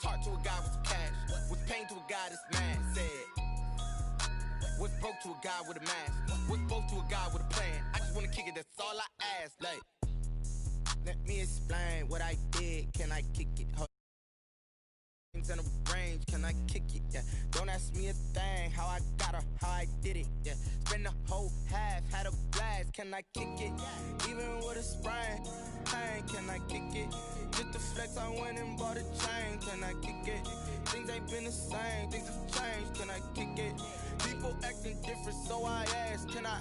Talk to a guy with some cash. Was pain to a guy that's mad. Said, was broke to a guy with a mask. Was broke to a guy with a plan. I just wanna kick it, that's all I ask. Like, let me explain what I did. Can I kick it? In the range, can I kick it? Yeah. Don't ask me a thing. How I got her, how I did it. Yeah. Spend the whole half, had a blast. Can I kick it? Even with a sprain, pain. Can I kick it? Just the flex, I went and bought a chain. Can I kick it? Things ain't been the same. Things have changed. Can I kick it? People acting different, so I ask. Can I?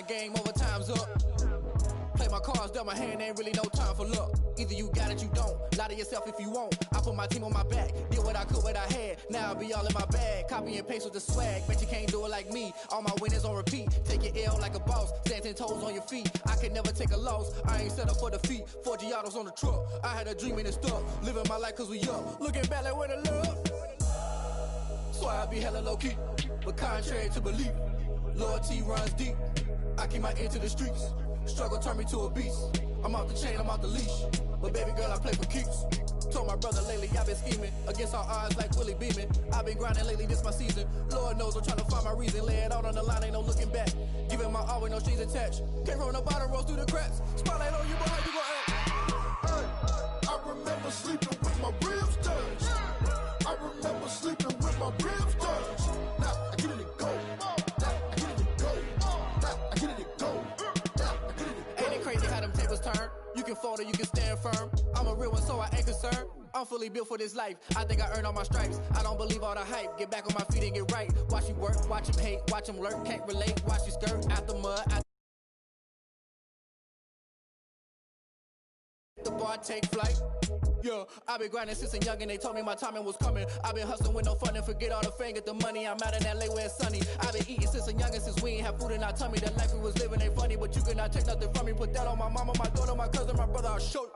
Game over, time's up. Play my cards, dealt my hand, ain't really no time for luck. Either you got it, you don't. Lie to yourself if you won't. I put my team on my back, did what I could, what I had. Now I'll be all in my bag. Copy and paste with the swag. Bet you can't do it like me. All my winners on repeat. Take your L like a boss. Stand 10 toes on your feet. I can never take a loss. I ain't set up for defeat. 4 Giottos on the truck. I had a dream and it's stuck. Living my life cause we up. Looking back like where the love. So I be hella low key. But contrary to belief, loyalty runs deep. I keep my ear to the streets. Struggle turned me to a beast. I'm off the chain, I'm off the leash. But baby girl, I play for keeps. Told my brother lately, I've been scheming against all odds like Willie Beeman. I've been grinding lately, this my season. Lord knows I'm trying to find my reason. Lay it out on the line, ain't no looking back. Giving my all with no strings attached. Can't roll no bottom, roll through the cracks. Spotlight on you, but how you gon' act? Hey, I remember sleeping with my ribs touched. I remember sleeping with my ribs touched. Now I get it and go. You can fold or you can stand firm. I'm a real one, so I ain't concerned. I'm fully built for this life. I think I earned all my stripes. I don't believe all the hype. Get back on my feet and get right. Watch you work, watch him hate, watch him lurk. Can't relate, watch you skirt. Out the mud, out the bar, take flight. Yeah, I've been grinding since a young and they told me my timing was coming. I've been hustling with no fun and forget all the fame, get the money. I'm out in LA where it's sunny. I've been eating since a youngin', since we ain't have food in our tummy. The life we was living ain't funny, but you cannot take nothing from me. Put that on my mama, my daughter, my cousin, my brother, I'll show you.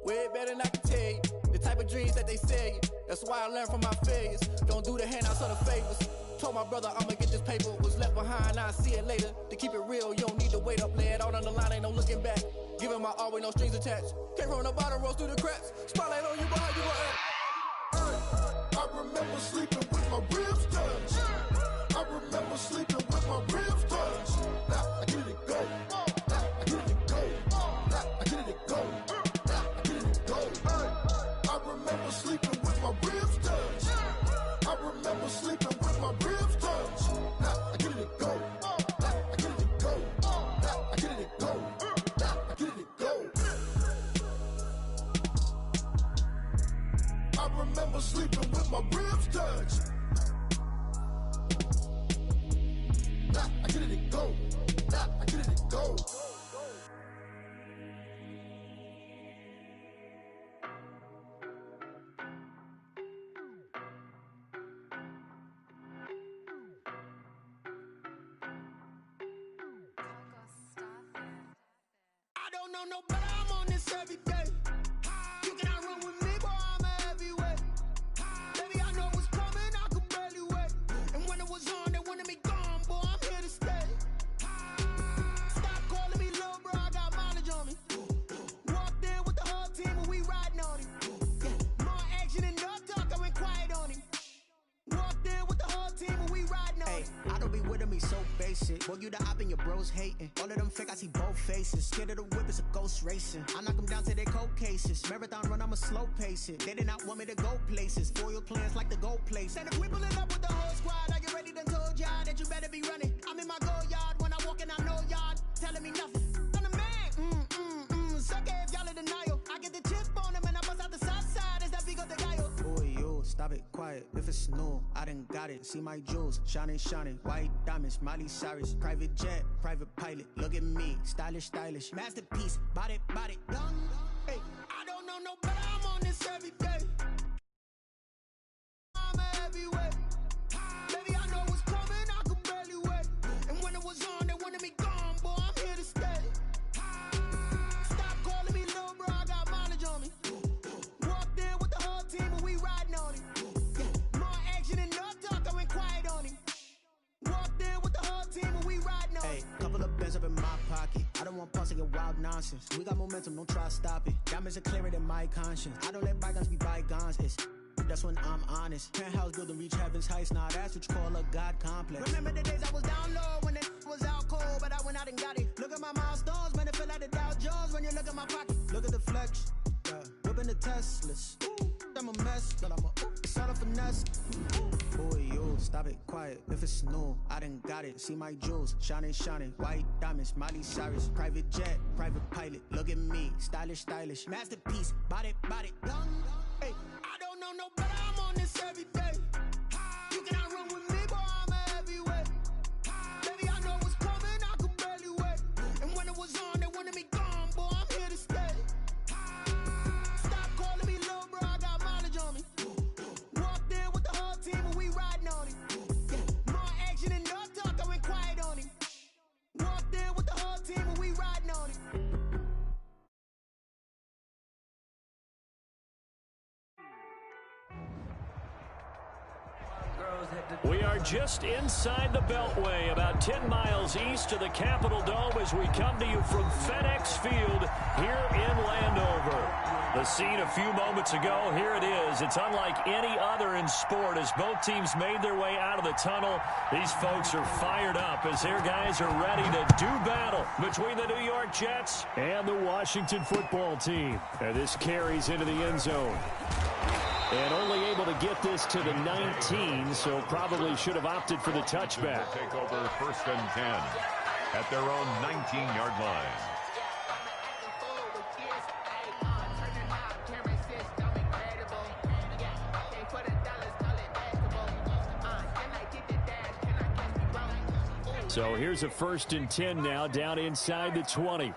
Way better than I can tell you. The type of dreams that they sell you. That's why I learned from my failures. Don't do the handouts or the favors. Told my brother I'ma get this paper. Was left behind, I'll see it later. To keep it real, you don't need to wait up. Lay it out on the line, ain't no looking back. Giving my all with no strings attached. Can't roll no bottom, roll through the cracks. Spotlight on you, but how you gon' act? I remember sleeping with my ribs touched. I remember sleeping with my ribs touched. Now I get it and go. Now I get it and go. Now I get it and go. Now I get it and go. I remember sleeping with my ribs touched. I remember sleeping with my ribs touched. Now I get it and go. Now I get it and go. Now I get it and go. Now I get it and go. I remember sleeping with my ribs touched. Nah, I get it and go. Nah, I get it and go. I don't know no better, I'm on this every day. You cannot run with me, boy, I'm a heavyweight. Baby, I know what's coming, I could barely wait. And when it was on, they wanted me gone, boy, I'm here to stay. Stop calling me little bro, I got mileage on me. Walked in with the whole team and we riding on him. More action and no talk, I went quiet on him. Walked in with the whole team and we riding on him. I don't be with him, he's so basic. Boy, you the op and your bros hating. All of them fake, I see both faces. Scared of the whip, it's a ghost racing. I knock them down to their cold cases. Marathon run, I'ma slow pace it. They did not want me to go places. Foil plans like the gold place. And if we pulling up with the whole squad, are you ready? Done told y'all that you better be running. I'm in my go yard when I walk in, I know y'all telling me nothing. I'm the man, suck it if y'all in denial. I get the chip on him and I bust out the south side as that big of the guy. stop it, quiet. If it's new, I done got it. See my jewels, shining, shining. White diamonds, Miley Cyrus. Private jet, private pilot. Look at me, stylish, stylish. Masterpiece, body, young. Hey, I don't know no better, I'm on this every day. I'm a heavyweight. Baby, I know what's coming, I could barely wait. And when it was on, they wanted me gone, boy, I'm here to stay. Stop calling me little bro, I got mileage on me. Walked in with the whole team and we riding on him. More action and no talk, I went quiet on him. Walked in with the whole team and we riding on him. Hey, couple of bands up in my pocket. I don't want pulse to get wild nonsense. We got momentum, don't try to stop it. Diamonds are clearer than my conscience. I don't let bygones be bygones. That's when I'm honest. Penthouse building, reach heaven's heights. Nah, that's what you call a God complex. Remember the days I was down low when it was out cold, but I went out and got it. Look at my milestones, man, it feel like the Dow Jones when you look at my pocket. Look at the flex, whipping the Teslas. I'm a mess, but I'm it's all a finesse. Boy, you stop it, quiet. If it's new, I done got it. See my jewels, shining, shining. White diamonds, Miley Cyrus. Private jet, private pilot. Look at me, stylish, stylish. Masterpiece, body, young. Hey, I don't know no better, I'm on this every day. You cannot run with me, boy, I'm a heavyweight. Baby, I know what's coming, I could barely wait. And when it was on, they wanted me gone, boy, I'm here to stay. Stop calling me little bro, I got mileage on me. Walked in with the whole team and we riding on him. More action and no talk, I went quiet on him. Walked in with the whole team and we riding on him. We are just inside the Beltway, about 10 miles east of the Capitol Dome as we come to you from FedEx Field here in Landover. The scene a few moments ago, here it is. It's unlike any other in sport as both teams made their way out of the tunnel. These folks are fired up as their guys are ready to do battle between the New York Jets and the Washington football team. And this carries into the end zone. And only able to get this to the 19, so probably should have opted for the touchback. Take over 1st and 10 at their own 19-yard line. So here's a 1st and 10 now, down inside the 20.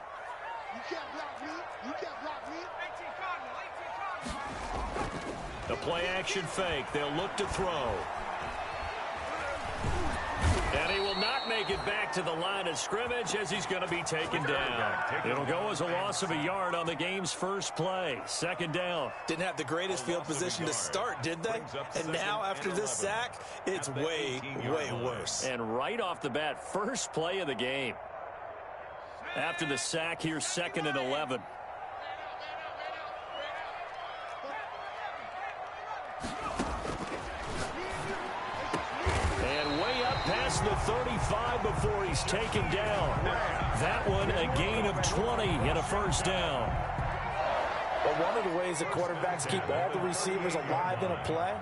The play-action fake. They'll look to throw. And he will not make it back to the line of scrimmage as he's going to be taken down. It'll go as a loss of a yard on the game's first play. 2nd down. Didn't have the greatest field position to start, did they? And now after this sack, it's way, way worse. And right off the bat, first play of the game. After the sack, here's 2nd and 11. Past the 35 before he's taken down. That one a gain of 20 and a 1st down. Well, one of the ways that quarterbacks keep all the receivers alive in a play,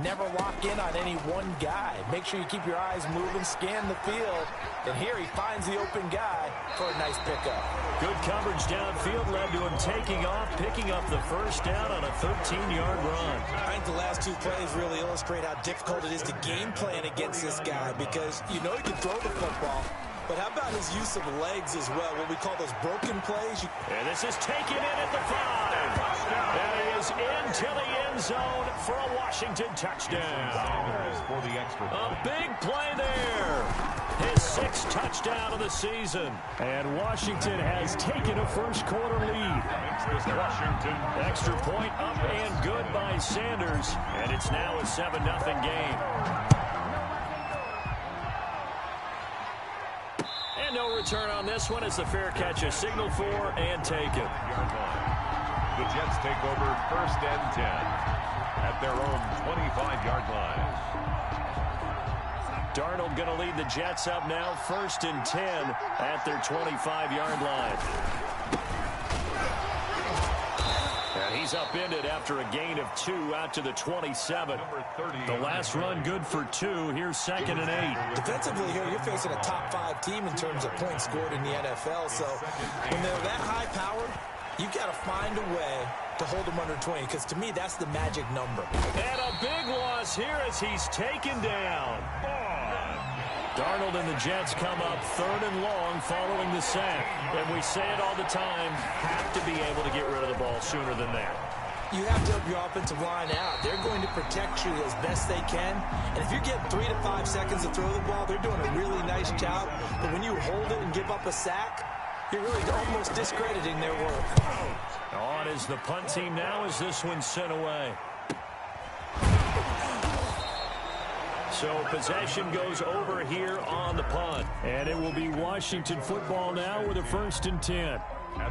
never lock in on any one guy. Make sure you keep your eyes moving, scan the field, and here he finds the open guy for a nice pickup. Good coverage downfield led to him taking off, picking up the 1st down on a 13-yard run. I think the last 2 plays really illustrate how difficult it is to game plan against this guy because you know he can throw the football, but how about his use of legs as well, what we call those broken plays? And this is taken in at the 5. And he is into the end zone for a Washington touchdown. A big play there. His 6th touchdown of the season. And Washington has taken a first-quarter lead. Extra point up and good by Sanders. And it's now a 7-0 game. And no return on this one as the fair catch is signaled for and taken. The Jets take over 1st and 10 at their own 25-yard line. Darnold going to lead the Jets up now, 1st and 10 at their 25-yard line. And he's upended after a gain of 2 out to the 27. The last run good for 2. Here's 2nd and 8. Defensively here, you're facing a top 5 team in terms of points scored in the NFL. So when they're that high-powered, you've got to find a way to hold them under 20, because to me, that's the magic number. And a big loss here as he's taken down. Darnold and the Jets come up 3rd and long following the sack. And we say it all the time, have to be able to get rid of the ball sooner than that. You have to help your offensive line out. They're going to protect you as best they can. And if you're getting 3 to 5 seconds to throw the ball, they're doing a really nice job. But when you hold it and give up a sack, you're really almost discrediting their work. On is the punt team now as this one's sent away. So possession goes over here on the punt. And it will be Washington football now with a 1st and 10.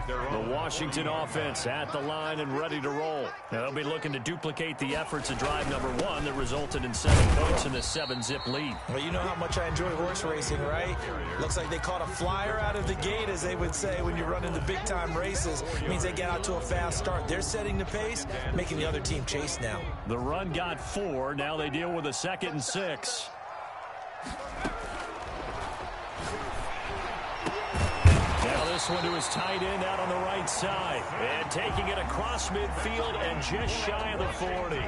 The Washington offense at the line and ready to roll. Now they'll be looking to duplicate the efforts of drive number 1 that resulted in 7 points in the 7-zip lead. Well, you know how much I enjoy horse racing, right? Looks like they caught a flyer out of the gate, as they would say when you're running the big-time races. It means they get out to a fast start. They're setting the pace, making the other team chase now. The run got 4. Now they deal with a 2nd and 6. This one to his tight end out on the right side. And taking it across midfield and just shy of the 40.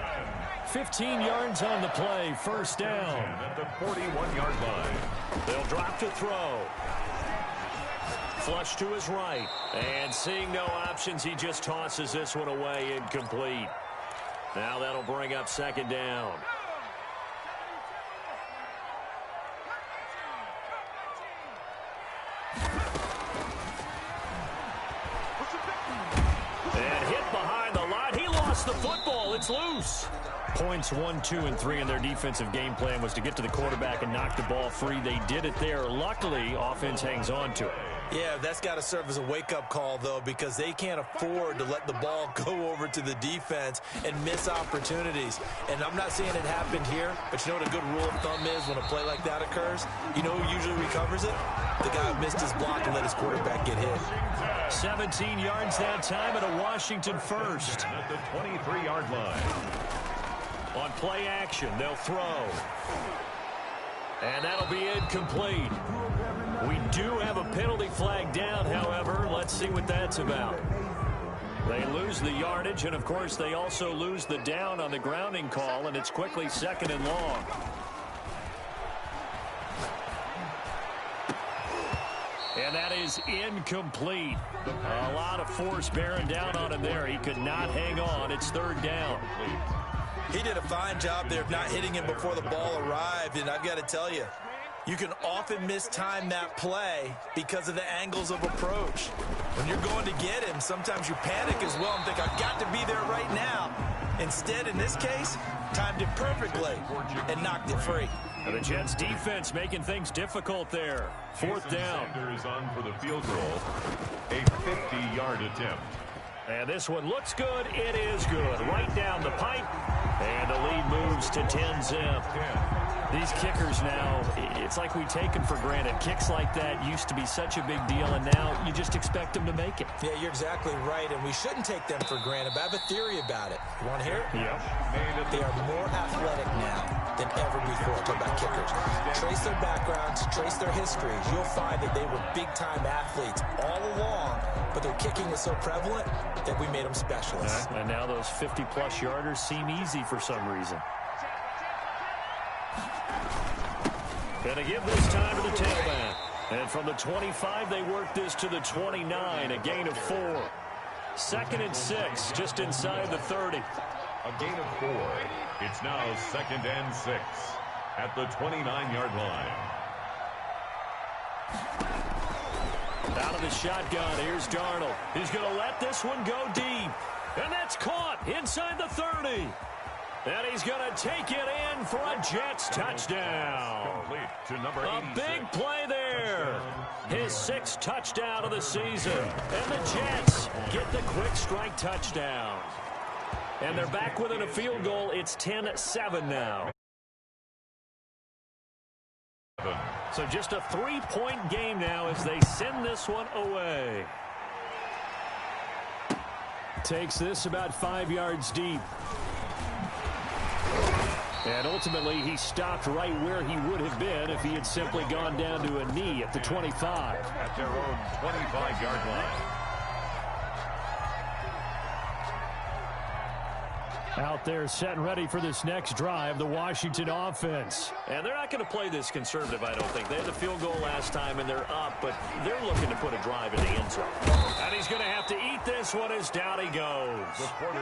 15 yards on the play. 1st down. At the 41-yard line. They'll drop to throw. Flush to his right. And seeing no options, he just tosses this one away, incomplete. Now that'll bring up 2nd down. The football, it's loose. Points 1, 2, and 3 in their defensive game plan was to get to the quarterback and knock the ball free. They did it there. Luckily, offense hangs on to it. Yeah, that's got to serve as a wake-up call, though, because they can't afford to let the ball go over to the defense and miss opportunities. And I'm not saying it happened here, but you know what a good rule of thumb is when a play like that occurs? You know who usually recovers it? The guy who missed his block and let his quarterback get hit. 17 yards that time and a Washington 1st. At the 23-yard line. On play action, they'll throw. And that'll be incomplete. We do have a penalty flag down, however. Let's see what that's about. They lose the yardage, and, of course, they also lose the down on the grounding call, and it's quickly 2nd and long. And that is incomplete. A lot of force bearing down on him there. He could not hang on. It's 3rd down. He did a fine job there of not hitting him before the ball arrived, and I've got to tell you, you can often mistime that play because of the angles of approach. When you're going to get him, sometimes you panic as well and think, I've got to be there right now. Instead, in this case, timed it perfectly and knocked it free. And the Jets defense making things difficult there. 4th down. Sander is on for the field goal. A 50-yard attempt. And this one looks good. It is good. Right down the pipe. And the lead moves to 10-zip. These kickers now, it's like we take them for granted. Kicks like that used to be such a big deal, and now you just expect them to make it. Yeah, you're exactly right, and we shouldn't take them for granted, but I have a theory about it. You want to hear it? Yeah. They are more athletic now than ever before. Talk about kickers. Trace their backgrounds, trace their histories. You'll find that they were big-time athletes all along, but their kicking was so prevalent that we made them specialists. And now those 50-plus yarders seem easy for some reason. Gonna give this time to the tailback. And from the 25, they work this to the 29, a gain of 4. 2nd and 6, just inside the 30. A gain of 4. It's now 2nd and 6 at the 29-yard line. Out of the shotgun, here's Darnold. He's going to let this one go deep. And that's caught inside the 30. And he's going to take it in for a Jets touchdown. Complete to number 86. A big play there. His 6th touchdown of the season. And the Jets get the quick strike touchdown. And they're back within a field goal. It's 10-7 now. So just a 3-point game now as they send this one away. Takes this about 5 yards deep. And ultimately, he stopped right where he would have been if he had simply gone down to a knee at the 25. At their own 25-yard line. Out there set and ready for this next drive, the Washington offense. And they're not going to play this conservative, I don't think. They had the field goal last time, and they're up, but they're looking to put a drive in the end zone. And he's going to have to eat this one as down he goes.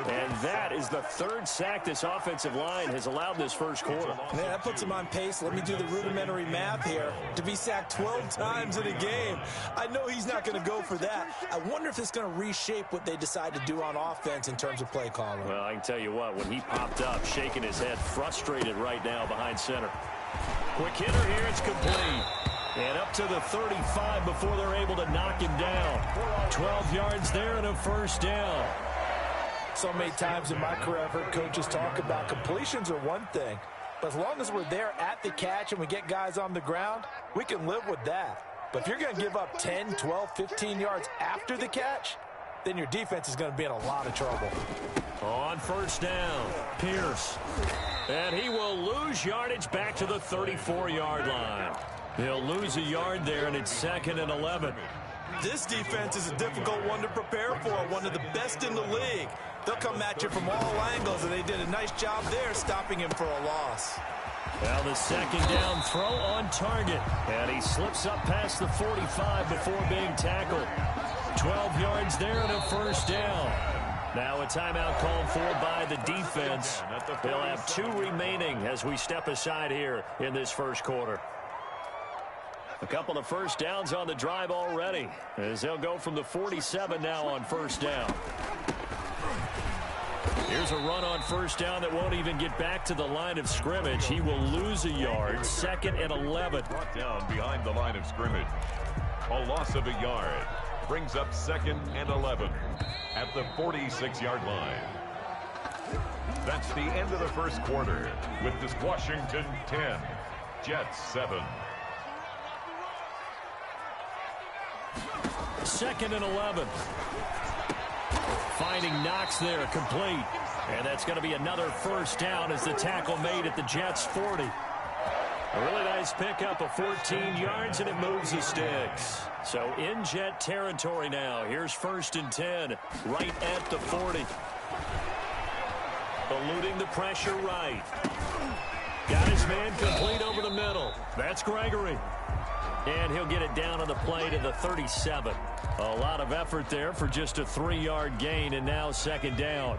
And that is the third sack this offensive line has allowed this first quarter. Man, that puts him on pace. Let me do the rudimentary math here. To be sacked 12 times in a game, I know he's not going to go for that. I wonder if it's going to reshape what they decide to do on offense in terms of play calling. Well, I can tell you what, when he popped up, shaking his head, frustrated right now behind center. Quick hitter here, it's complete. And up to the 35 before they're able to knock him down. 12 yards there and a first down. So many times in my career I've heard coaches talk about completions are one thing, but as long as we're there at the catch and we get guys on the ground, we can live with that. But if you're going to give up 10, 12, 15 yards after the catch, then your defense is going to be in a lot of trouble. On first down, Pierce. And he will lose yardage back to the 34-yard line. He'll lose a yard there, and it's 2nd and 11. This defense is a difficult one to prepare for, one of the best in the league. They'll come at you from all angles, and they did a nice job there stopping him for a loss. Well, the second down throw on target. And he slips up past the 45 before being tackled. 12 yards there and a first down. Now a timeout called for by the defense. They'll have 2 remaining as we step aside here in this first quarter. A couple of first downs on the drive already, as they'll go from the 47 now on first down. Here's a run on first down that won't even get back to the line of scrimmage. He will lose a yard, 2nd and 11. Brought down behind the line of scrimmage. A loss of a yard brings up 2nd and 11 at the 46-yard line. That's the end of the first quarter with this Washington 10, Jets 7. 2nd and 11. Finding Knox there, complete. And that's going to be another first down as the tackle made at the Jets 40. A really nice pickup of 14 yards, and it moves the sticks. So in Jet territory now. Here's 1st and 10, right at the 40. Eluding the pressure right. Got his man complete over the middle. That's Gregory. And he'll get it down on the play to the 37. A lot of effort there for just a 3-yard gain, and now 2nd down.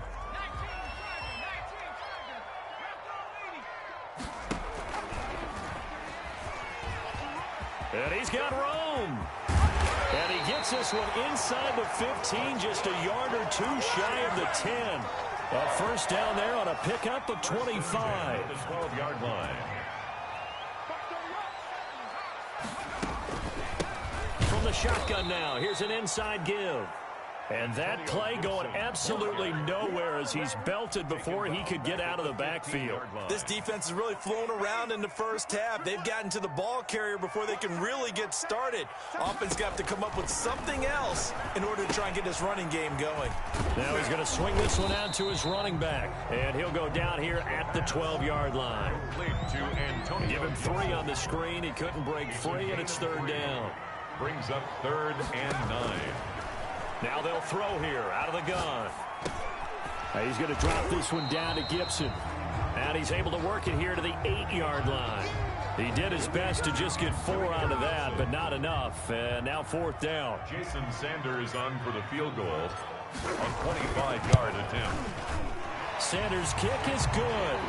And he's got room. And he gets this one inside the 15, just a yard or 2 shy of the 10. A first down there on a pickup of 25. The 12-yard line. From the shotgun now, here's an inside give. And that play going absolutely nowhere as he's belted before he could get out of the backfield. This defense is really flown around in the first half. They've gotten to the ball carrier before they can really get started. Offense got to come up with something else in order to try and get this running game going. Now he's going to swing this one out to his running back. And he'll go down here at the 12-yard line. Give him 3 on the screen. He couldn't break free, and it's 3rd down. Brings up 3rd and 9. Now they'll throw here out of the gun. He's going to drop this one down to Gibson. And he's able to work it here to the 8-yard line. He did his best to just get 4 out of that, but not enough. And now 4th down. Jason Sanders on for the field goal. A 25-yard attempt. Sanders' kick is good.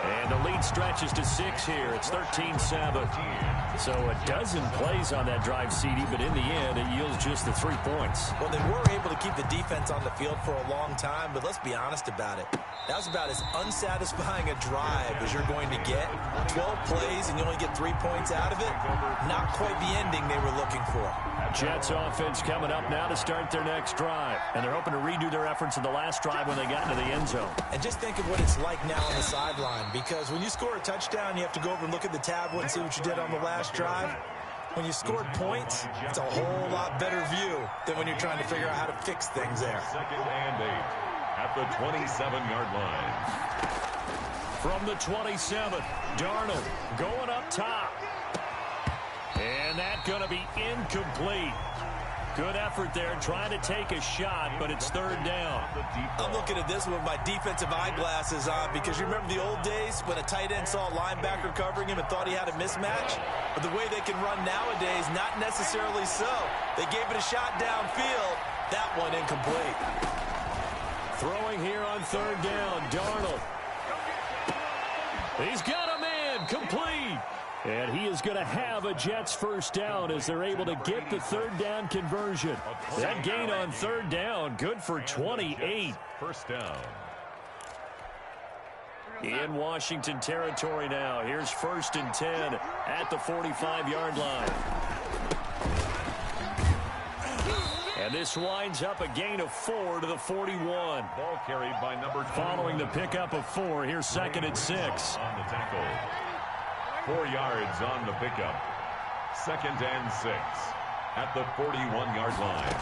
And the lead stretches to 6 here. It's 13-7. So a dozen plays on that drive, CD, but in the end, it yields just the 3 points. Well, they were able to keep the defense on the field for a long time, but let's be honest about it. That was about as unsatisfying a drive as you're going to get. 12 plays and you only get 3 points out of it. Not quite the ending they were looking for. Jets offense coming up now to start their next drive. And they're hoping to redo their efforts in the last drive when they got into the end zone. And just think of what it's like now on the sideline, because when you score a touchdown, you have to go over and look at the tablet and see what you did on the last drive. When you scored points, it's a whole lot better view than when you're trying to figure out how to fix things there. 2nd and 8 at the 27-yard line. From the 27, Darnold going up top. And that's going to be incomplete. Good effort there, trying to take a shot, but it's third down. I'm looking at this with my defensive eyeglasses on because you remember the old days when a tight end saw a linebacker covering him and thought he had a mismatch? But the way they can run nowadays, not necessarily so. They gave it a shot downfield. That one incomplete. Throwing here on third down, Darnold. He's got a man, complete. And he is going to have a Jets first down as they're able to get the third down conversion. That gain on third down, good for 28. First down. In Washington territory now. Here's 1st and 10 at the 45-yard line. And this winds up a gain of 4 to the 41. Ball carried by number 2. Following the pickup of 4, here's 2nd and 6. On the tackle. 4 yards on the pickup. 2nd and 6 at the 41-yard line.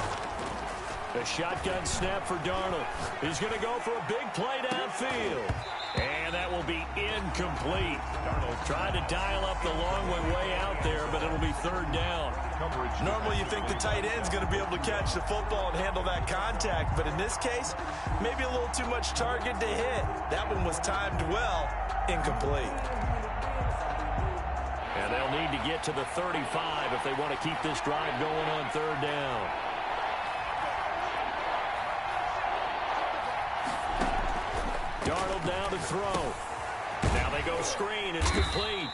The shotgun snap for Darnold. He's going to go for a big play downfield. And that will be incomplete. Darnold tried to dial up the long way out there, but it'll be third down. Normally you think the tight end's going to be able to catch the football and handle that contact, but in this case, maybe a little too much target to hit. That one was timed well, incomplete. And they'll need to get to the 35 if they want to keep this drive going on third down. Darnold now to throw. Now they go screen. It's complete.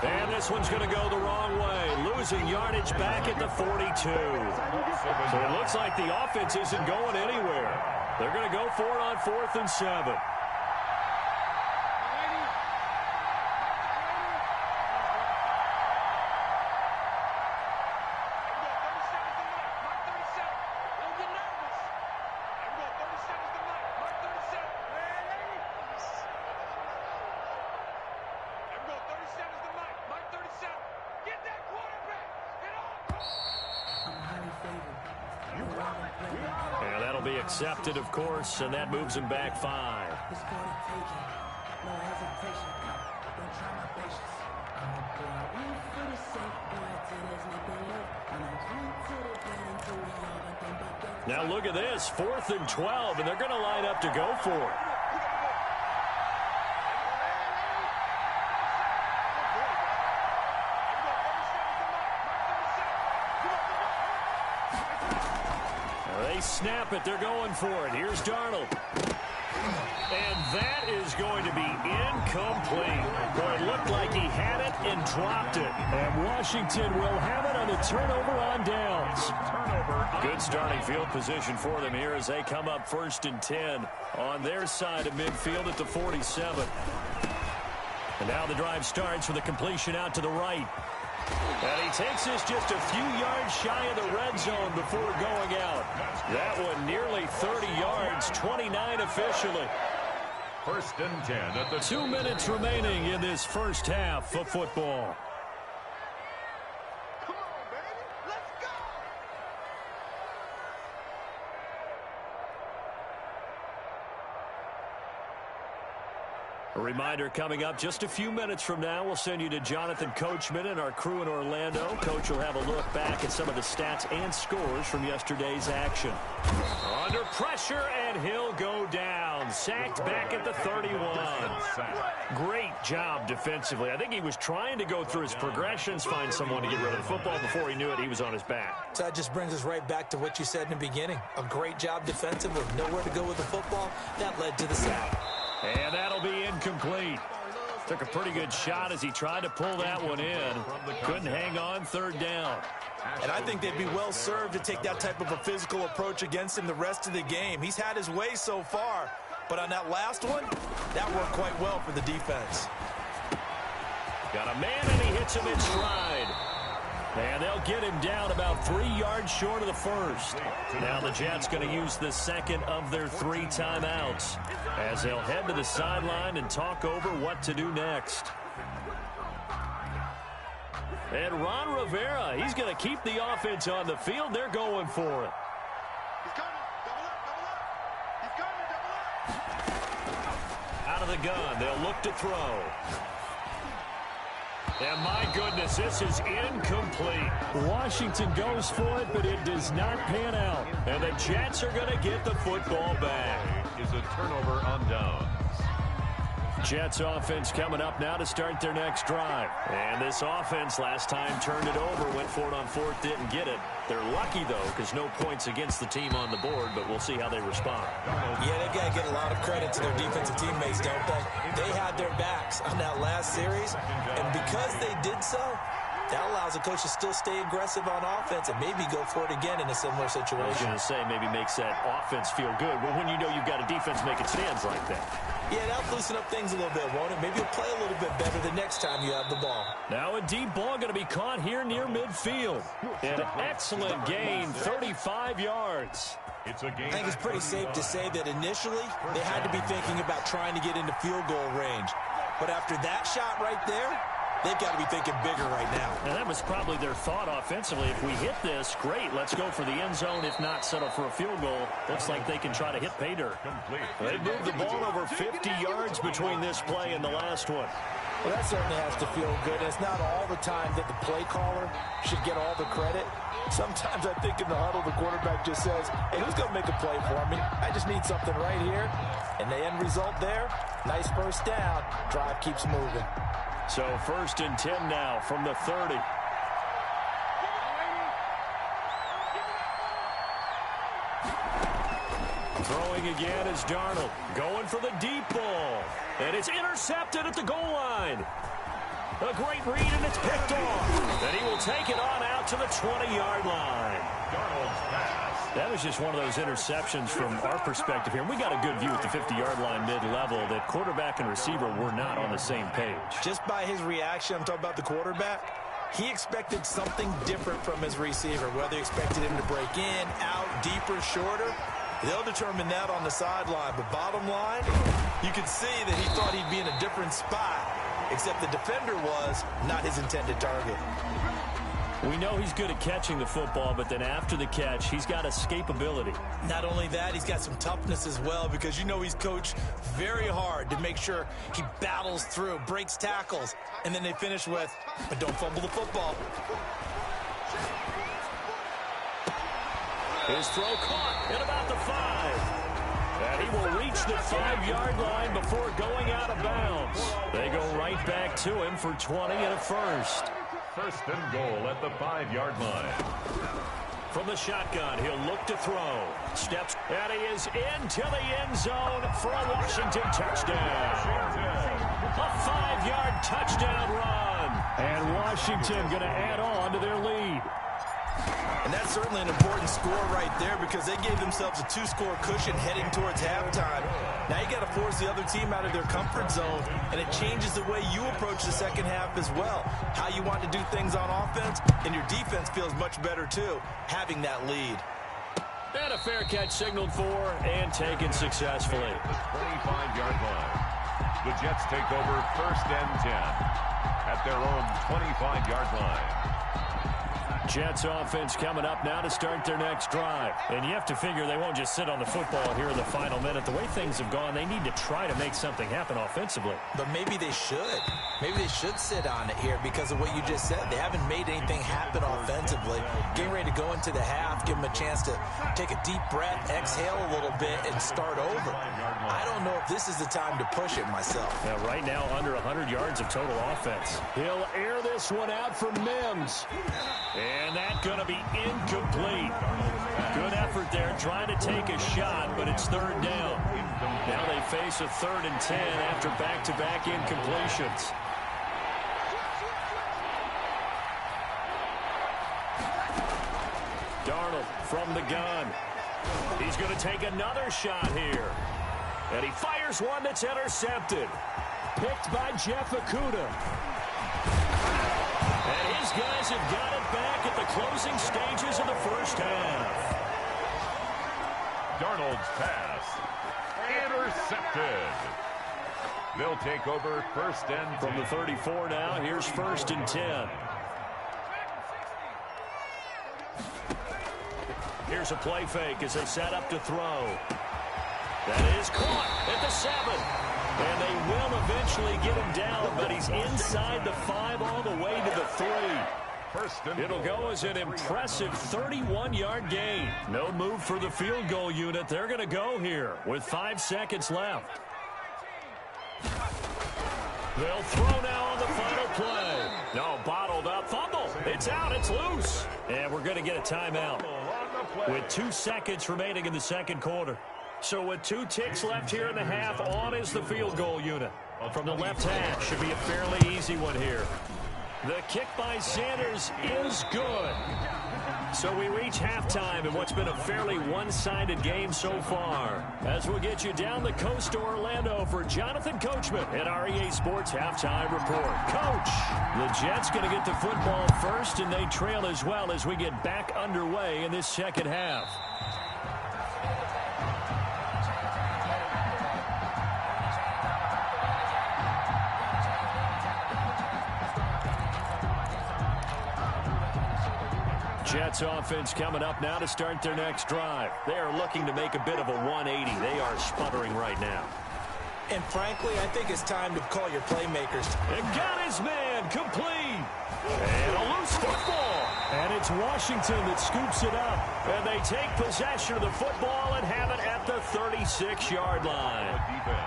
And this one's going to go the wrong way. Losing yardage back at the 42. So it looks like the offense isn't going anywhere. They're going to go for it on 4th and 7. And that'll be accepted, of course, and that moves him back 5. Now look at this, 4th and 12, and they're going to line up to go for it. They snap it. They're going for it. Here's Darnold. And that is going to be incomplete. Boy, it looked like he had it and dropped it. And Washington will have it on a turnover on downs. Good starting field position for them here as they come up 1st and 10 on their side of midfield at the 47. And now the drive starts with a completion out to the right. And he takes this just a few yards shy of the red zone before going out. That one nearly 30 yards, 29 officially. 1st and 10 at the 2 minutes remaining in this first half of football. A reminder coming up just a few minutes from now, we'll send you to Jonathan Coachman and our crew in Orlando. Coach will have a look back at some of the stats and scores from yesterday's action. Under pressure, and he'll go down. Sacked back at the 31. Great job defensively. I think he was trying to go through his progressions, find someone to get rid of the football. Before he knew it, he was on his back. So that just brings us right back to what you said in the beginning. A great job defensively, nowhere to go with the football. That led to the sack. And that'll be incomplete. Took a pretty good shot as he tried to pull that one in. Couldn't hang on third down. And I think they'd be well served to take that type of a physical approach against him the rest of the game. He's had his way so far, but on that last one, that worked quite well for the defense. Got a man, and he hits him in stride. And they'll get him down about 3 yards short of the first. Now the Jets going to use the second of their 3 timeouts as they'll head to the sideline and talk over what to do next. And Ron Rivera, he's going to keep the offense on the field. They're going for it. Out of the gun, they'll look to throw. And my goodness, this is incomplete. Washington goes for it, but it does not pan out. And the Jets are going to get the football back. Is a turnover on downs. Jets offense coming up now to start their next drive. And this offense last time turned it over, went for it on fourth, didn't get it. They're lucky, though, because no points against the team on the board, but we'll see how they respond. Yeah, they've got to get a lot of credit to their defensive teammates, don't they? They had their backs on that last series, and because they did so, that allows the coach to still stay aggressive on offense and maybe go for it again in a similar situation. I was going to say maybe makes that offense feel good, but when you know you've got a defense making stands like that. Yeah, that'll loosen up things a little bit, won't it? Maybe you'll play a little bit better the next time you have the ball. Now a deep ball going to be caught here near midfield. An excellent gain, 35 yards. I think it's pretty safe to say that initially they had to be thinking about trying to get into field goal range. But after that shot right there, they've got to be thinking bigger right now. And that was probably their thought offensively. If we hit this, great. Let's go for the end zone. If not, settle for a field goal. Looks like they can try to hit pay dirt. They moved the ball over 50 yards between this play and the last one. Well, that certainly has to feel good. It's not all the time that the play caller should get all the credit. Sometimes I think in the huddle, the quarterback just says, hey, who's going to make a play for me? I just need something right here. And the end result there, nice first down. Drive keeps moving. So 1st and 10 now from the 30. Throwing again is Darnold. Going for the deep ball. And it's intercepted at the goal line. A great read, and it's picked off. And he will take it on out to the 20-yard line. Darnold's pass. That was just one of those interceptions from our perspective here. And we got a good view at the 50-yard line mid-level that quarterback and receiver were not on the same page. Just by his reaction, I'm talking about the quarterback, he expected something different from his receiver, whether he expected him to break in, out, deeper, shorter. They'll determine that on the sideline. But bottom line, you could see that he thought he'd be in a different spot, except the defender was not his intended target. We know he's good at catching the football, but then after the catch, he's got escapability. Not only that, he's got some toughness as well, because you know he's coached very hard to make sure he battles through, breaks tackles, and then they finish with, but don't fumble the football. His throw caught at about the 5. And he will reach the 5-yard line before going out of bounds. They go right back to him for 20 and a first. 1st and goal at the 5-yard line. From the shotgun, he'll look to throw. Steps, and he is into the end zone for a Washington touchdown. A 5-yard touchdown run. And Washington going to add on to their lead. And that's certainly an important score right there, because they gave themselves a 2-score cushion heading towards halftime. Now you got to force the other team out of their comfort zone, and it changes the way you approach the second half as well. How you want to do things on offense, and your defense feels much better too, having that lead. And a fair catch signaled for and taken successfully. The 25-yard line. The Jets take over 1st and 10 at their own 25-yard line. Jets offense coming up now to start their next drive. And you have to figure they won't just sit on the football here in the final minute. The way things have gone, they need to try to make something happen offensively. But maybe they should. Maybe they should sit on it here because of what you just said. They haven't made anything happen offensively. Getting ready to go into the half, give them a chance to take a deep breath, exhale a little bit, and start over. I don't know if this is the time to push it myself. Now, right now, under 100 yards of total offense. He'll air this one out for Mims. And that's going to be incomplete. Good effort there, trying to take a shot, but it's 3rd down. Now they face a 3rd and 10 after back-to-back incompletions. Darnold from the gun. He's going to take another shot here. And he fires one that's intercepted. Picked by Jeff Okudah. And his guys have got it back at the closing stages of the first half. Darnold's pass. Intercepted. They'll take over 1st and 10. From the 34 now, here's 1st and 10. Here's a play fake as they set up to throw. That is caught at the 7. And they will eventually get him down, but he's inside the 5 all the way to the 3. It'll go as an impressive 31-yard gain. No move for the field goal unit. They're going to go here with 5 seconds left. They'll throw now on the final play. No, bottled up. Fumble. It's out. It's loose. And we're going to get a timeout with 2 seconds remaining in the second quarter. So with 2 ticks left here in the half, on is the field goal unit. From the left hash, should be a fairly easy one here. The kick by Sanders is good. So we reach halftime in what's been a fairly one-sided game so far. As we'll get you down the coast to Orlando for Jonathan Coachman at our EA Sports Halftime Report. Coach, the Jets going to get the football first, and they trail as well as we get back underway in this second half. Jets offense coming up now to start their next drive. They are looking to make a bit of a 180. They are sputtering right now. And frankly, I think it's time to call your playmakers. And got his man complete. And a loose football. And it's Washington that scoops it up. And they take possession of the football and have it at the 36-yard line.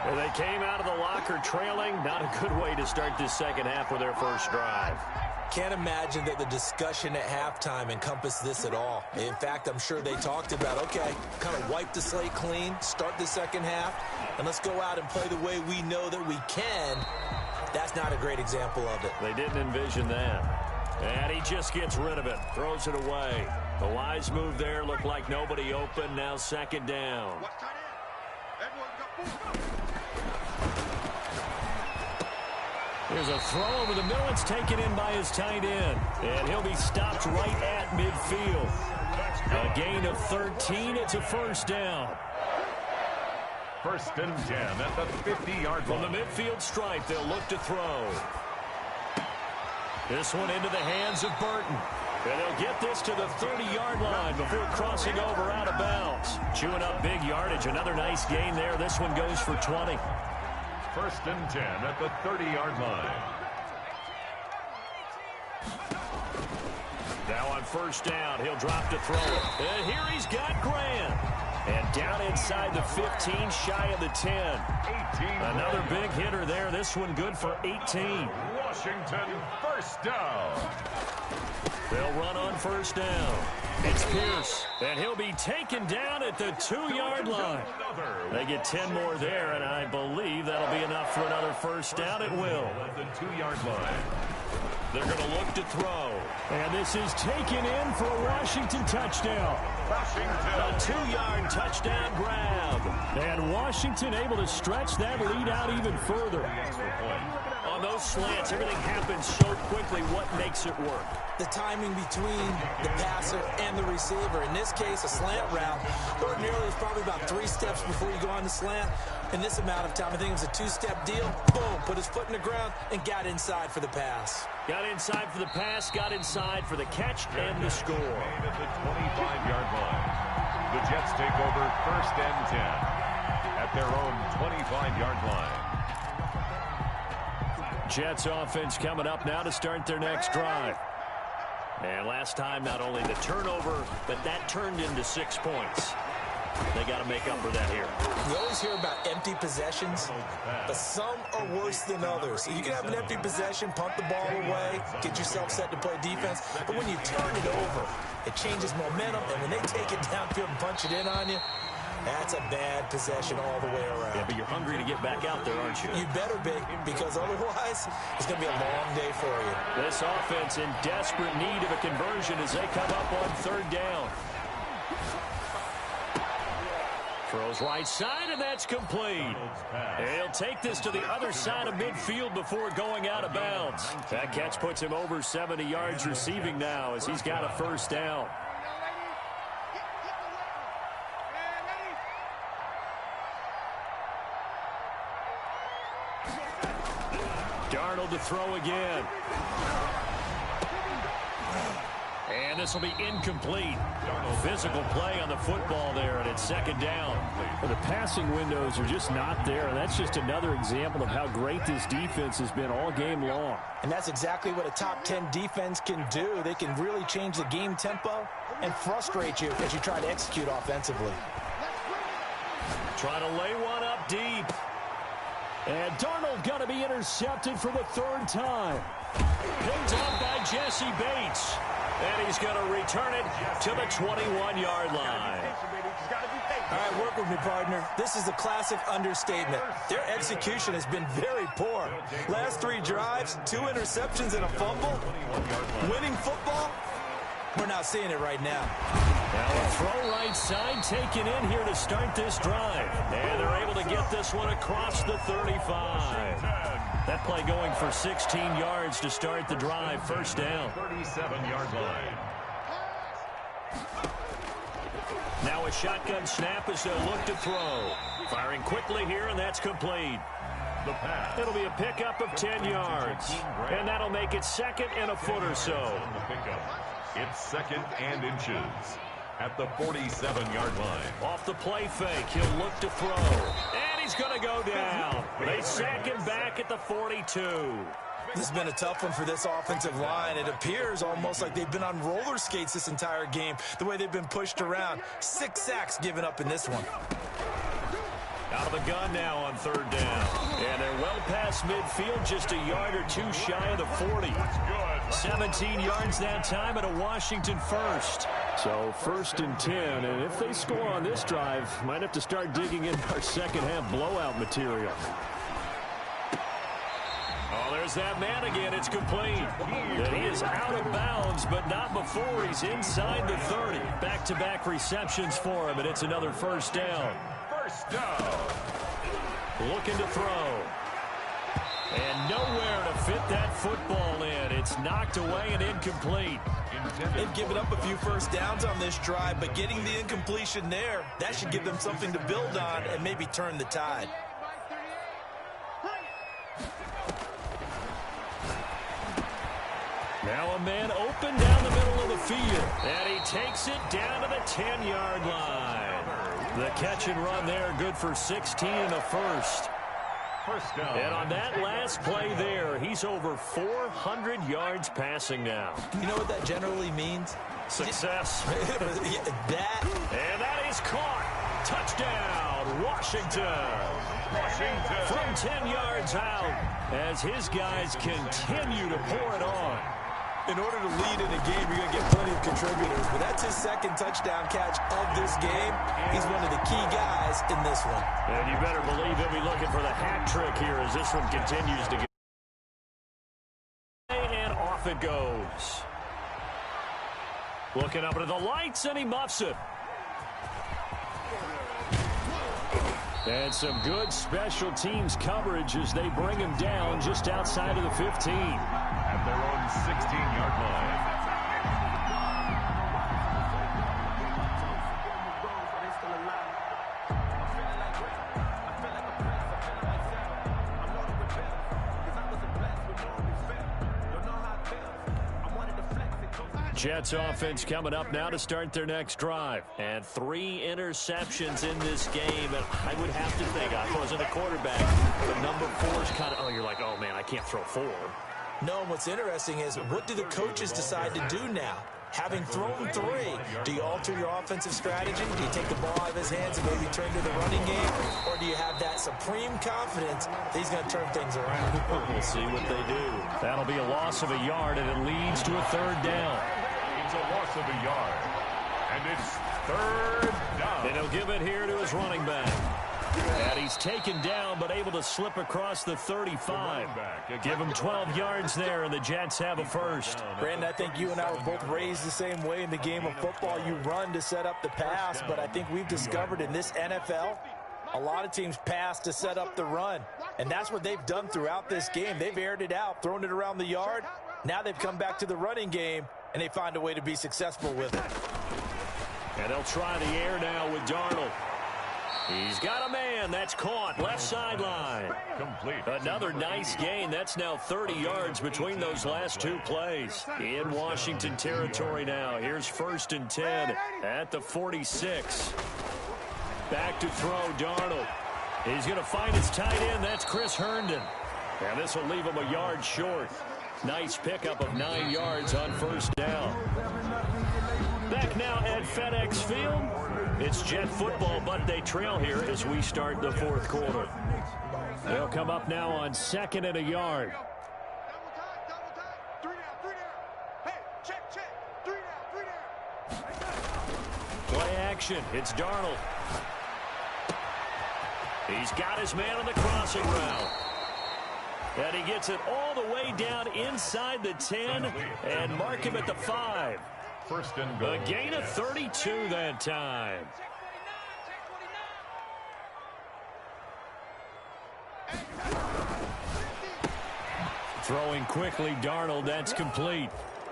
And they came out of the locker trailing. Not a good way to start this second half with their first drive. Can't imagine that the discussion at halftime encompassed this at all. In fact, I'm sure they talked about, okay, kind of wipe the slate clean, start the second half, and let's go out and play the way we know that we can. That's not a great example of it. They didn't envision that. And he just gets rid of it, throws it away. A wise move there, looked like nobody open, now second down. There's a throw over the middle. It's taken in by his tight end. And he'll be stopped right at midfield. A gain of 13. It's a first down. 1st and 10 at the 50-yard line. From the midfield stripe, they'll look to throw. This one into the hands of Burton. And they'll get this to the 30-yard line before crossing over out of bounds. Chewing up big yardage. Another nice gain there. This one goes for 20. 1st and 10 at the 30-yard line. Now on first down, he'll drop to throw it. And here he's got Grant. And down inside the 15, shy of the 10. 18. Another big hitter there. This one good for 18. Washington, first down. They'll run on first down. It's Pierce, and he'll be taken down at the 2-yard line. They get 10 more there, and I believe that'll be enough for another first down. It will. At the 2-yard line. They're going to look to throw. And this is taken in for a Washington touchdown. A 2-yard touchdown grab. And Washington able to stretch that lead out even further. On those slants, everything happens so quickly. What makes it work? The timing between the passer and the receiver. In this case, a slant route. Ordinarily, it's probably about 3 steps before you go on the slant. In this amount of time, I think it was a 2-step deal. Boom, put his foot in the ground and got inside for the pass. Got inside for the pass, got inside for the catch and the score. At the 25-yard line. The Jets take over 1st and 10 at their own 25-yard line. Jets offense coming up now to start their next drive. And last time, not only the turnover, but that turned into 6 points. They got to make up for that here. We always hear about empty possessions, but some are worse than others. So you can have an empty possession, punt the ball away, get yourself set to play defense. But when you turn it over, it changes momentum. And when they take it downfield and punch it in on you, that's a bad possession all the way around. Yeah, but you're hungry to get back out there, aren't you? You better be, because otherwise it's going to be a long day for you. This offense in desperate need of a conversion as they come up on 3rd down. Throws right side, and that's complete. And he'll take this to the other side of midfield before going out of bounds. That catch puts him over 70 yards receiving now as he's got a first down. Darnold to throw again. And this will be incomplete. Physical play on the football there, and it's second down. Well, the passing windows are just not there, and that's just another example of how great this defense has been all game long. And that's exactly what a top 10 defense can do. They can really change the game tempo and frustrate you as you try to execute offensively. Trying to lay one up deep. And Darnold going to be intercepted for the third time. Picked up by Jesse Bates. And he's going to return it to the 21-yard line. All right, work with me, partner. This is a classic understatement. Their execution has been very poor. Last 3 drives, 2 interceptions and a fumble. Winning football? We're not seeing it right now. Now a throw right side taken in here to start this drive. And they're able to get this one across the 35. That play going for 16 yards to start the drive. First down. 37-yard line. Now a shotgun snap as they'll look to throw. Firing quickly here, and that's complete. The pass. It'll be a pickup of 10 yards. And that'll make it second and a foot or so. It's second and inches at the 47-yard line. Off the play fake, he'll look to throw. And he's going to go down. They sack him back at the 42. This has been a tough one for this offensive line. It appears almost like they've been on roller skates this entire game, the way they've been pushed around. 6 sacks given up in this one. Out of the gun now on third down. And they're well past midfield, just a yard or 2 shy of the 40. 17 yards that time at a Washington first. So first and 10, and if they score on this drive, might have to start digging in our second half blowout material. Oh, there's that man again. It's complete. And he is out of bounds, but not before he's inside the 30. Back-to-back receptions for him, and it's another first down. First down. Looking to throw. And nowhere to fit that football in. It's knocked away and incomplete. They've given up a few first downs on this drive, but getting the incompletion there, that should give them something to build on and maybe turn the tide. Now a man open down the middle of the field. And he takes it down to the 10-yard line. The catch and run there, good for 16 in the first. First down. And on that last play there, he's over 400 yards passing now. You know what that generally means? Success. That. And that is caught. Touchdown, Washington. From 10 yards out as his guys continue to pour it on. In order to lead in a game, you're going to get plenty of contributors, but that's his second touchdown catch of this game. He's one of the key guys in this one. And you better believe he'll be looking for the hat trick here as this one continues to get. And off it goes. Looking up into the lights, and he muffs it. And some good special teams coverage as they bring him down just outside of the 15. At their own 16-yard line. Jets offense coming up now to start their next drive. And 3 interceptions in this game. And I would have to think, I wasn't a quarterback, but number 4 is kind of, oh, you're like, oh, man, I can't throw 4. No, and what's interesting is, what do the coaches decide to do now? Having thrown 3, do you alter your offensive strategy? Do you take the ball out of his hands and maybe turn to the running game? Or do you have that supreme confidence that he's going to turn things around? We'll see what they do. That'll be a loss of a yard, and it leads to a third down. It's a loss of a yard. And it's third down. And he'll give it here to his running back. And he's taken down, but able to slip across the 35. Give him 12 yards there, and the Jets have a first. Brandon, I think you and I were both raised the same way in the game of football. You run to set up the pass, but I think we've discovered in this NFL, a lot of teams pass to set up the run. And that's what they've done throughout this game. They've aired it out, thrown it around the yard. Now they've come back to the running game, and they find a way to be successful with it. And they'll try the air now with Darnold. He's got a man. That's caught. Left sideline. Complete. Another nice gain. That's now 30 yards between those last two plays. In Washington territory now. Here's 1st and 10 at the 46. Back to throw, Darnold. He's going to find his tight end. That's Chris Herndon. And this will leave him a yard short. Nice pickup of 9 yards on 1st down. Back now at FedEx Field. It's Jet football, but they trail here as we start the 4th quarter. They'll come up now on 2nd and a yard. Play action. It's Darnold. He's got his man on the crossing route. And he gets it all the way down inside the 10 and mark him at the 5. 1st and goal. A gain of 32 that time. Throwing quickly, Darnold. That's complete.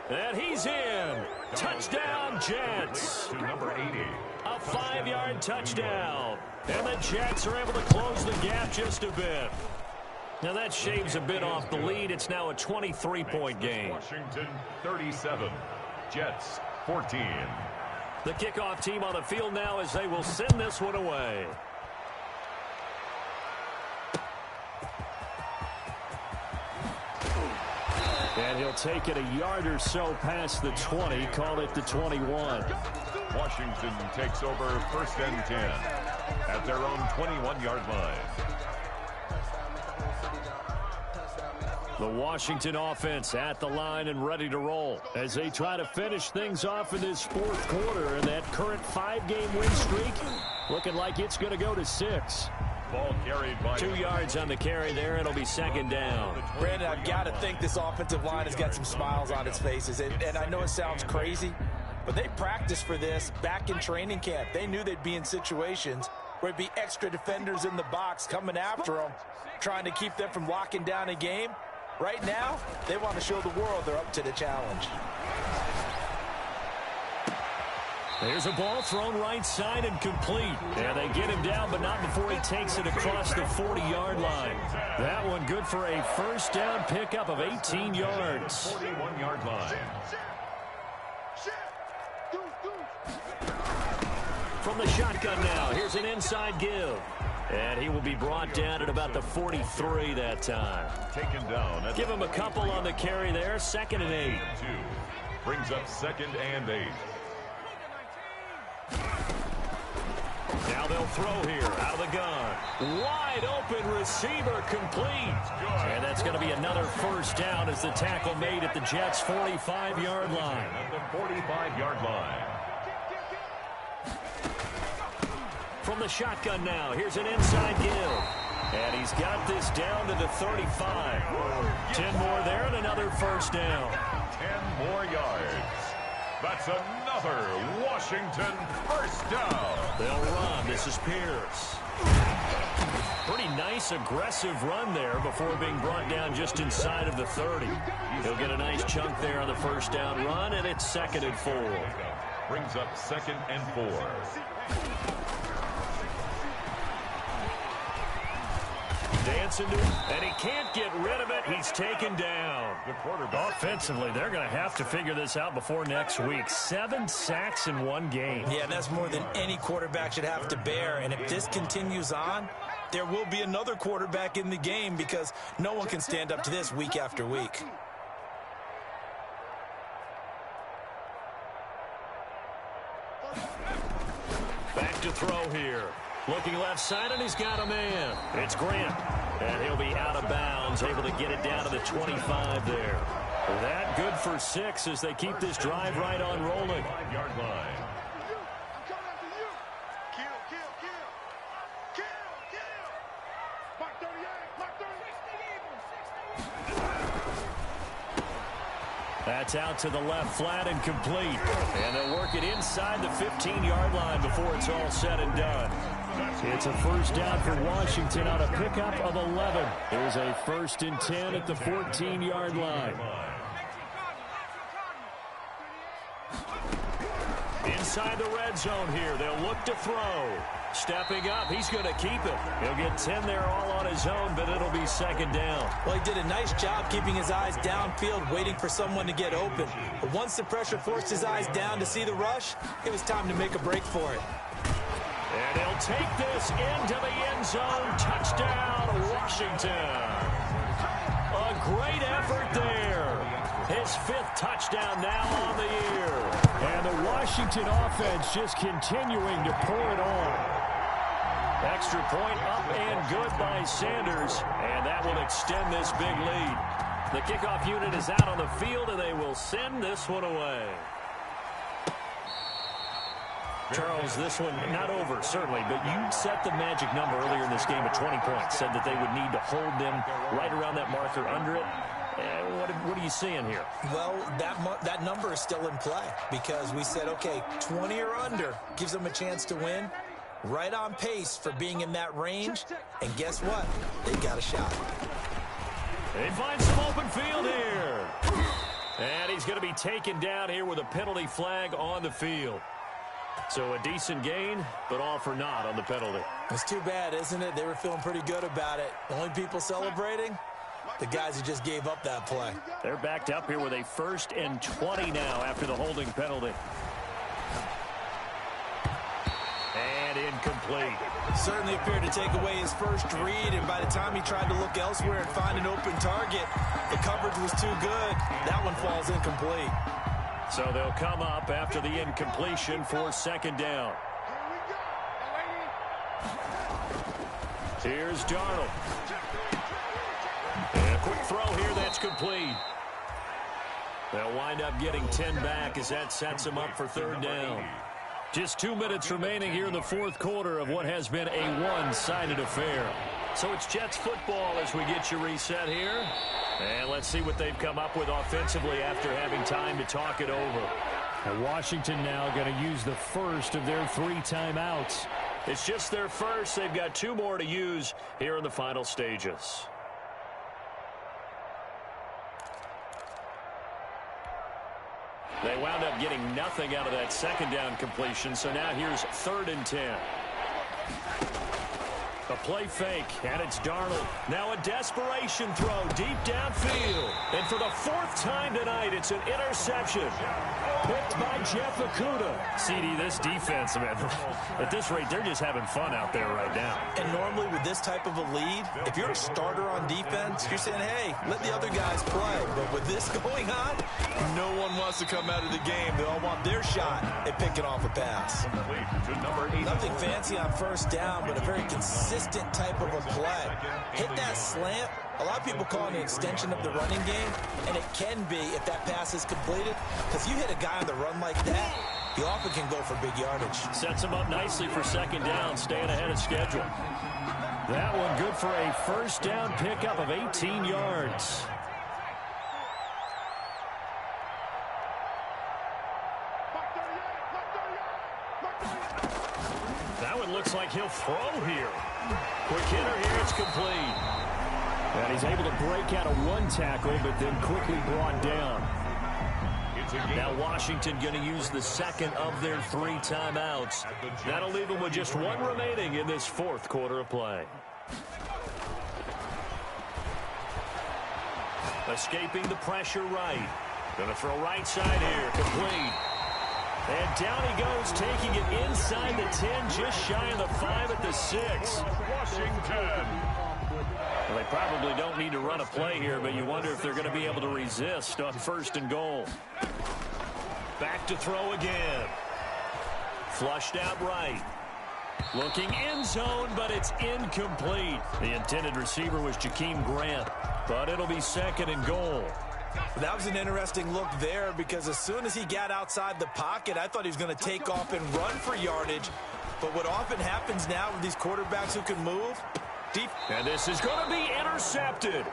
And he's in. Touchdown, Jets. To number 80. A 5-yard touchdown. And the Jets are able to close the gap just a bit. Now that shaves a bit off the lead. It's now a 23-point game. Washington 37. Jets 14. The kickoff team on the field now as they will send this one away. And he'll take it a yard or so past the 20, call it the 21. Washington takes over 1st and 10 at their own 21-yard line. The Washington offense at the line and ready to roll as they try to finish things off in this 4th quarter. And that current 5-game win streak looking like it's going to go to 6. Ball carried by 2 yards on the carry there. It'll be 2nd down. Brandon, I've got to think this offensive line has got some smiles on its faces. And I know it sounds crazy, but they practiced for this back in training camp. They knew they'd be in situations where it'd be extra defenders in the box coming after them, trying to keep them from locking down a game. Right now, they want to show the world they're up to the challenge. There's a ball thrown right side and complete. And they get him down, but not before he takes it across the 40-yard line. That one good for a 1st down pickup of 18 yards. 41-yard line. From the shotgun now, here's an inside give. And he will be brought down at about the 43 that time. Taken down. Give him a couple on the carry there. 2nd and 8. 2. Brings up 2nd and 8. Now they'll throw here out of the gun. Wide open receiver complete. And that's going to be another 1st down as the tackle made at the Jets' 45-yard line. At the 45-yard line. From the shotgun now, here's an inside give. And he's got this down to the 35. 10 more there and another 1st down. 10 more yards. That's another Washington 1st down. They'll run. This is Pierce. Pretty nice, aggressive run there before being brought down just inside of the 30. He'll get a nice chunk there on the 1st down run, and it's 2nd and 4. Brings up 2nd and 4. Dancing to him, and he can't get rid of it. He's taken down. The quarterback. Offensively, they're going to have to figure this out before next week. 7 sacks in one game. Yeah, and that's more than any quarterback should have to bear. And if this continues on, there will be another quarterback in the game because no one can stand up to this week after week. Back to throw here. Looking left side, and he's got a man. It's Grant. And he'll be out of bounds, able to get it down to the 25 there. That good for 6 as they keep this drive right on rolling. 5-yard line. That's out to the left flat and complete. And they'll work it inside the 15-yard line before it's all said and done. It's a 1st down for Washington on a pickup of 11. It was a 1st and 10 at the 14-yard line. Inside the red zone here. They'll look to throw. Stepping up, he's going to keep it. He'll get 10 there all on his own, but it'll be second down. Well, he did a nice job keeping his eyes downfield, waiting for someone to get open. But once the pressure forced his eyes down to see the rush, it was time to make a break for it. And he'll take this into the end zone. Touchdown, Washington. A great effort there. His 5th touchdown now on the year. And the Washington offense just continuing to pour it on. Extra point up and good by Sanders. And that will extend this big lead. The kickoff unit is out on the field, and they will send this one away. Charles, this one not over, certainly, but you set the magic number earlier in this game at 20 points. Said that they would need to hold them right around that marker under it. What are you seeing here? Well, that number is still in play because we said, okay, 20 or under gives them a chance to win. Right on pace for being in that range. And guess what? They got a shot. They find some open field here. And he's going to be taken down here with a penalty flag on the field. So a decent gain, but all for naught on the penalty. It's too bad, isn't it? They were feeling pretty good about it. The only people celebrating, the guys who just gave up that play. They're backed up here with a 1st and 20 now after the holding penalty. And incomplete. Certainly appeared to take away his first read, and by the time he tried to look elsewhere and find an open target, the coverage was too good. That one falls incomplete. So they'll come up after the incompletion for second down. Here's Darnold. And a quick throw here, that's complete. They'll wind up getting 10 back as that sets them up for third down. Just 2 minutes remaining here in the 4th quarter of what has been a one-sided affair. So it's Jets football as we get you reset here. And let's see what they've come up with offensively after having time to talk it over. And Washington now going to use the first of their 3 timeouts. It's just their first. They've got 2 more to use here in the final stages. They wound up getting nothing out of that second down completion, so now here's 3rd and 10. A play fake, and it's Darnold. Now a desperation throw deep downfield. And for the 4th time tonight, it's an interception. Picked by Jeff Okudah. CD, this defense, man, at this rate, they're just having fun out there right now. And normally with this type of a lead, if you're a starter on defense, you're saying, hey, let the other guys play. But with this going on, no one wants to come out of the game. They all want their shot at picking off a pass. Nothing fancy on first down, but a very consistent type of a play. Hit that slant. A lot of people call it an extension of the running game, and it can be if that pass is completed, because you hit a guy on the run like that, he often can go for big yardage. Sets him up nicely for second down, staying ahead of schedule. That one good for a first down pickup of 18 yards. That one looks like he'll throw here. Quick hitter here, it's complete. And he's able to break out of 1 tackle, but then quickly brought down. Now Washington going to use the 2nd of their 3 timeouts. That'll leave them with just 1 remaining in this 4th quarter of play. Escaping the pressure right. Going to throw right side here, complete. And down he goes, taking it inside the 10, just shy of the 5 at the 6. Washington. Well, they probably don't need to run a play here, but you wonder if they're going to be able to resist on 1st and goal. Back to throw again. Flushed out right. Looking end zone, but it's incomplete. The intended receiver was Jakeem Grant, but it'll be 2nd and goal. That was an interesting look there because as soon as he got outside the pocket, I thought he was going to take off and run for yardage. But what often happens now with these quarterbacks who can move, deep. And this is going to be intercepted.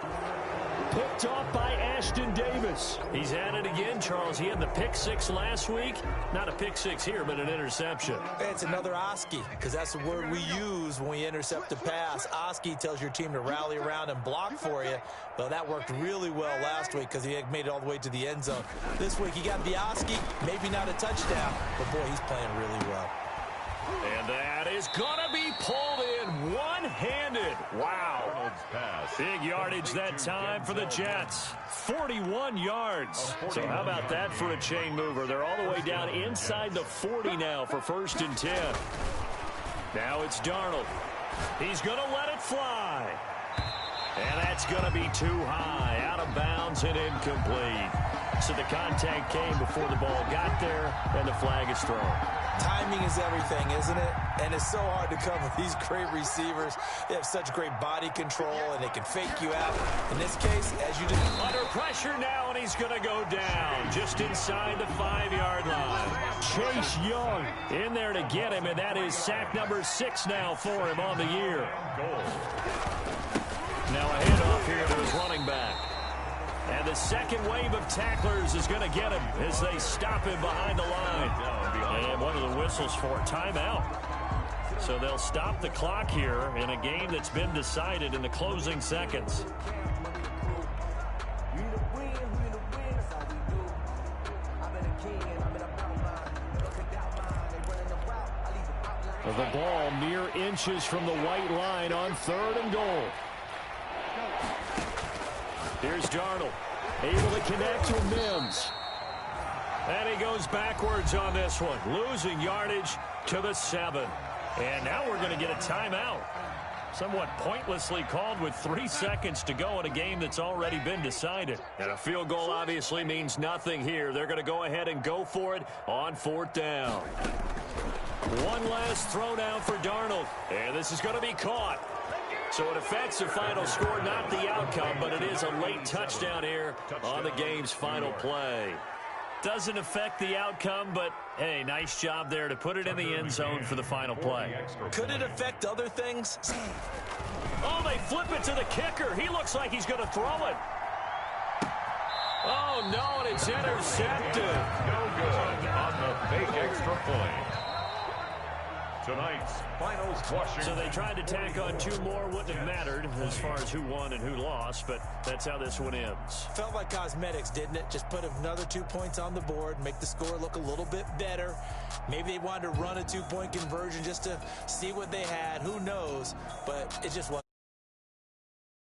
Picked off by Ashton Davis. He's at it again, Charles. He had the pick 6 last week. Not a pick 6 here, but an interception. It's another Oski, because that's the word we use when we intercept a pass. Oski tells your team to rally around and block for you. Well, that worked really well last week because he had made it all the way to the end zone. This week he got the Oski, maybe not a touchdown, but boy, he's playing really well. And that is going to be pulled in one-handed. Wow. Big yardage that time for the Jets. 41 yards. So how about that for a chain mover? They're all the way down inside the 40 now for 1st and 10. Now it's Darnold. He's going to let it fly. And that's going to be too high, out of bounds and incomplete. So the contact came before the ball got there, and the flag is thrown. Timing is everything, isn't it? And it's so hard to cover these great receivers. They have such great body control, and they can fake you out. In this case, as you just... Under pressure now, and he's going to go down just inside the 5-yard line. Chase Young in there to get him, and that is sack number 6 now for him on the year. Now a handoff here to his running back. And the second wave of tacklers is going to get him as they stop him behind the line. And one of the whistles for a timeout. So they'll stop the clock here in a game that's been decided in the closing seconds. The ball mere inches from the white line on 3rd and goal. Here's Darnold, able to connect with Mims. And he goes backwards on this one, losing yardage to the 7. And now we're going to get a timeout. Somewhat pointlessly called with 3 seconds to go in a game that's already been decided. And a field goal obviously means nothing here. They're going to go ahead and go for it on 4th down. One last throw down for Darnold. And this is going to be caught. So it affects the final score, not the outcome, but it is a late touchdown here on the game's final play. Doesn't affect the outcome, but, hey, nice job there to put it in the end zone for the final play. Could it affect other things? Oh, they flip it to the kicker. He looks like he's going to throw it. Oh, no, and it's intercepted. No good on the fake extra point. Tonight's finals Washington. So they tried to tack on 2 more. Wouldn't have mattered as far as who won and who lost, but that's how this one ends. Felt like cosmetics, didn't it? Just put another 2 points on the board, make the score look a little bit better. Maybe they wanted to run a 2-point conversion just to see what they had. Who knows? But it just wasn't.